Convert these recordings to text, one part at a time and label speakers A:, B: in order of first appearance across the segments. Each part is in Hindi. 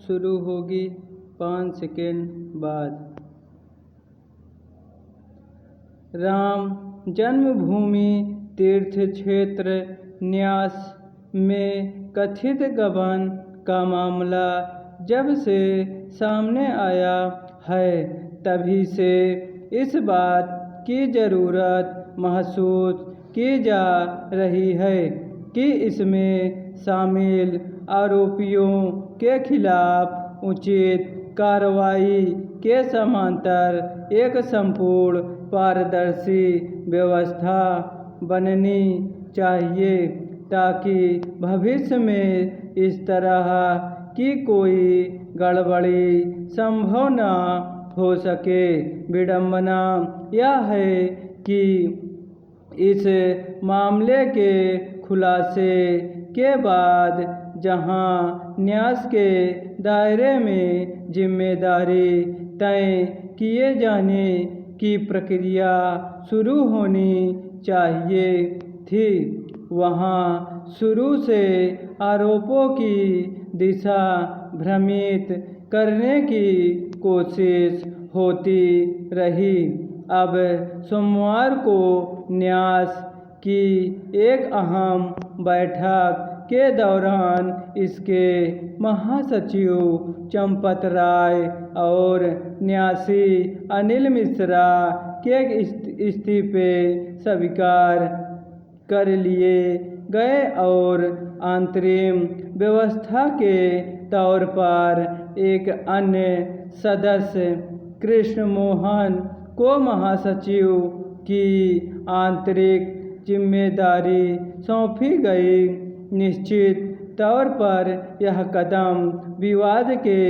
A: शुरू होगी 5 सेकेंड बाद। राम जन्मभूमि तीर्थ क्षेत्र न्यास में कथित गबन का मामला जब से सामने आया है तभी से इस बात की ज़रूरत महसूस की जा रही है कि इसमें शामिल आरोपियों के खिलाफ उचित कार्रवाई के समांतर एक संपूर्ण पारदर्शी व्यवस्था बननी चाहिए ताकि भविष्य में इस तरह की कोई गड़बड़ी संभव न हो सके। विडंबना यह है कि इस मामले के खुलासे के बाद जहां न्यास के दायरे में जिम्मेदारी तय किए जाने की प्रक्रिया शुरू होनी चाहिए थी वहां शुरू से आरोपों की दिशा भ्रमित करने की कोशिश होती रही। अब सोमवार को न्यास की एक अहम बैठक के दौरान इसके महासचिव चंपत राय और न्यासी अनिल मिश्रा के इस्तीफे स्वीकार कर लिए गए और अंतरिम व्यवस्था के तौर पर एक अन्य सदस्य कृष्ण मोहन को महासचिव की आंतरिक जिम्मेदारी सौंपी गई। निश्चित तौर पर यह कदम विवाद के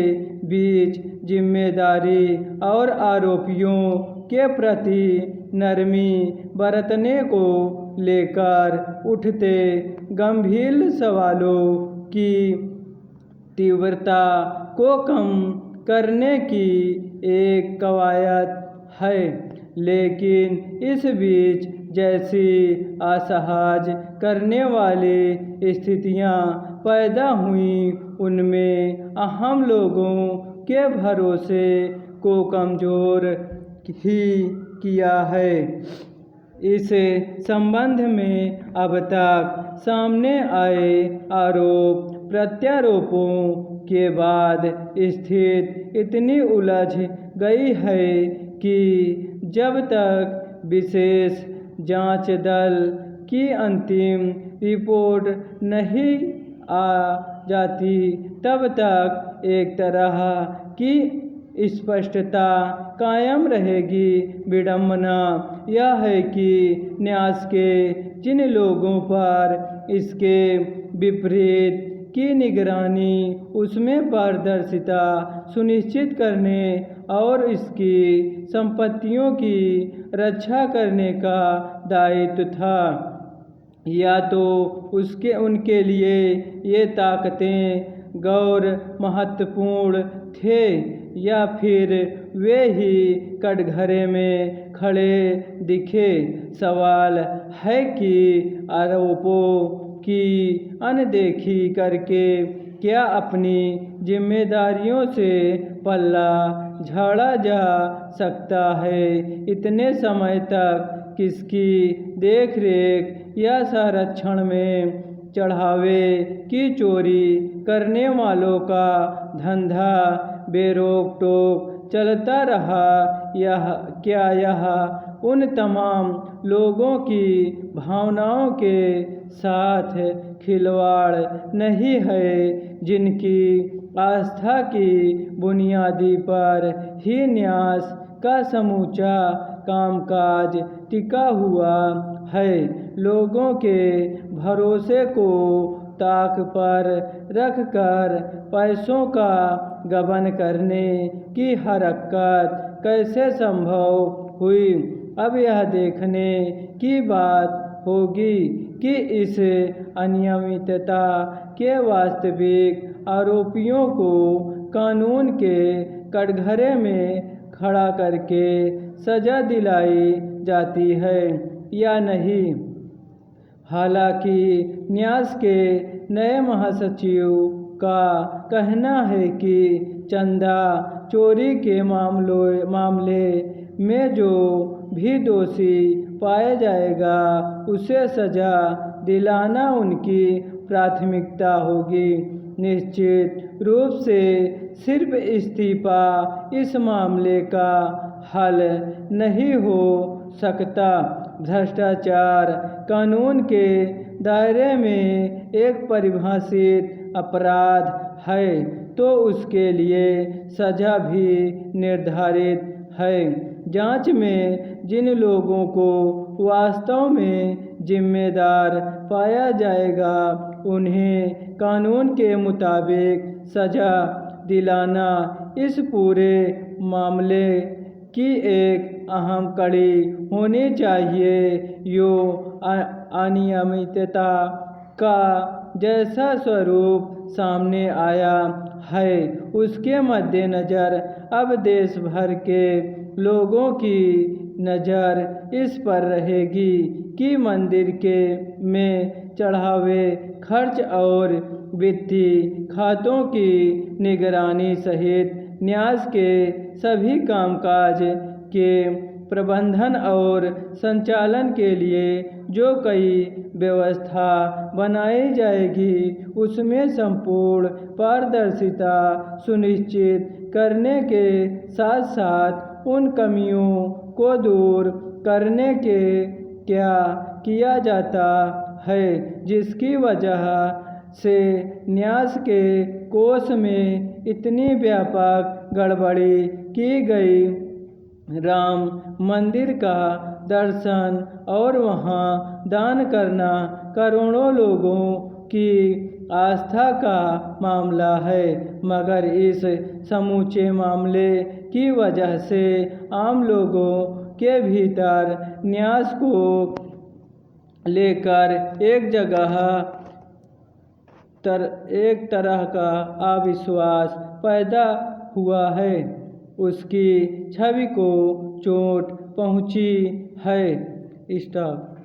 A: बीच जिम्मेदारी और आरोपियों के प्रति नरमी बरतने को लेकर उठते गंभीर सवालों की तीव्रता को कम करने की एक कवायद है। लेकिन इस बीच जैसी असहज करने वाली स्थितियां पैदा हुई उनमें अहम लोगों के भरोसे को कमजोर ही किया है। इस संबंध में अब तक सामने आए आरोप प्रत्यारोपों के बाद स्थिति इतनी उलझ गई है कि जब तक विशेष जांच दल की अंतिम रिपोर्ट नहीं आ जाती तब तक एक तरह की स्पष्टता कायम रहेगी। विडंबना यह है कि न्यास के जिन लोगों पर इसके विपरीत की निगरानी उसमें पारदर्शिता सुनिश्चित करने और इसकी संपत्तियों की रक्षा करने का दायित्व था या तो उनके लिए ये ताकतें गौर महत्वपूर्ण थे या फिर वे ही कटघरे में खड़े दिखे। सवाल है कि आरोपों की अनदेखी करके क्या अपनी जिम्मेदारियों से पल्ला झाड़ा जा सकता है। इतने समय तक किसकी देखरेख या संरक्षण में चढ़ावे की चोरी करने वालों का धंधा बेरोक टोक चलता रहा। क्या यह उन तमाम लोगों की भावनाओं के साथ खिलवाड़ नहीं है जिनकी आस्था की बुनियादी पर ही न्यास का समूचा कामकाज टिका हुआ है। लोगों के भरोसे को ताक पर रखकर पैसों का गबन करने की हरकत कैसे संभव हुई। अब यह देखने की बात होगी कि इस अनियमितता के वास्तविक आरोपियों को कानून के कटघरे में खड़ा करके सजा दिलाई जाती है या नहीं। हालांकि न्यास के नए महासचिव का कहना है कि चंदा चोरी के मामले में जो भी दोषी पाया जाएगा उसे सजा दिलाना उनकी प्राथमिकता होगी। निश्चित रूप से सिर्फ इस्तीफा इस मामले का हल नहीं हो सकता। भ्रष्टाचार कानून के दायरे में एक परिभाषित अपराध है तो उसके लिए सजा भी निर्धारित है। जांच में जिन लोगों को वास्तव में जिम्मेदार पाया जाएगा उन्हें कानून के मुताबिक सजा दिलाना इस पूरे मामले की एक अहम कड़ी होनी चाहिए। यो अनियमितता का जैसा स्वरूप सामने आया है उसके मद्देनज़र अब देश भर के लोगों की नज़र इस पर रहेगी कि मंदिर में चढ़ावे खर्च और वित्तीय खातों की निगरानी सहित न्यास के सभी कामकाज के प्रबंधन और संचालन के लिए जो कई व्यवस्था बनाई जाएगी उसमें संपूर्ण पारदर्शिता सुनिश्चित करने के साथ साथ उन कमियों को दूर करने के क्या किया जाता है जिसकी वजह से न्यास के कोष में इतनी व्यापक गड़बड़ी की गई। राम मंदिर का दर्शन और वहाँ दान करना करोड़ों लोगों की आस्था का मामला है, मगर इस समूचे मामले की वजह से आम लोगों के भीतर न्यास को लेकर एक तरह का अविश्वास पैदा हुआ है। उसकी छवि को चोट पहुंची है। स्टॉप।